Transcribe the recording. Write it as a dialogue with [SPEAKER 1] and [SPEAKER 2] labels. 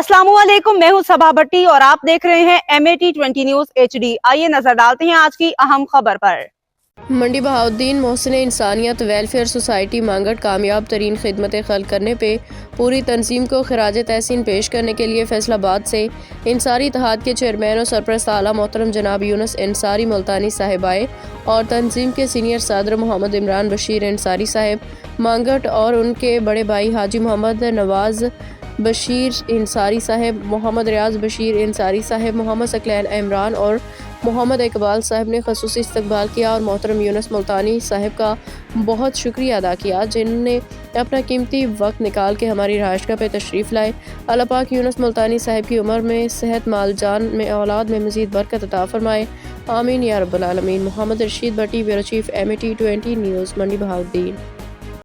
[SPEAKER 1] अस्सलाम वालेकुम, मैं हूं सबा भट्टी और आप देख रहे हैं MAT20 न्यूज HD। आइए नजर डालते हैं आज की अहम खबर पर।
[SPEAKER 2] मंडी बहाउद्दीन मोहसिन इंसानियत वेलफेयर सोसाइटी मांगट कामयाब तरीन खिदमत खल्क करने पे पूरी तंजीम को खराज तहसीन पेश करने के लिए फैसलाबाद से इंसारी इत्तेहाद के चेयरमैन और सरपरस्त आला मोहतरम जनाब यूनुस इंसारी मुल्तानी साहिब आए और तंजीम के सीनियर सदर मोहम्मद इमरान बशीर इंसारी साहिब मांगट और उनके बड़े भाई हाजी मोहम्मद नवाज बशीर इंसारी साहिब, मोहम्मद रियाज बशीर इंसारी साहिब, मोहम्मद सकलैन इमरान और मोहम्मद इकबाल साहब ने खसूसी इस्तकबाल किया और मोहतरम यूनुस मुल्तानी साहब का बहुत शुक्रिया अदा किया जिन्होंने अपना कीमती वक्त निकाल के हमारी रहायशगाह पे तशरीफ़ लाए। अल्लाह पाक यूनुस मुल्तानी साहब की उम्र में, सेहत, माल जान में, औलाद में मज़ीद बरकत अता फरमाए, आमीन या रब्बल आलमीन। मोहम्मद रशीद भट्टी, ब्यूरो चीफ, MAT20 न्यूज़, मंडी बहाउद्दीन।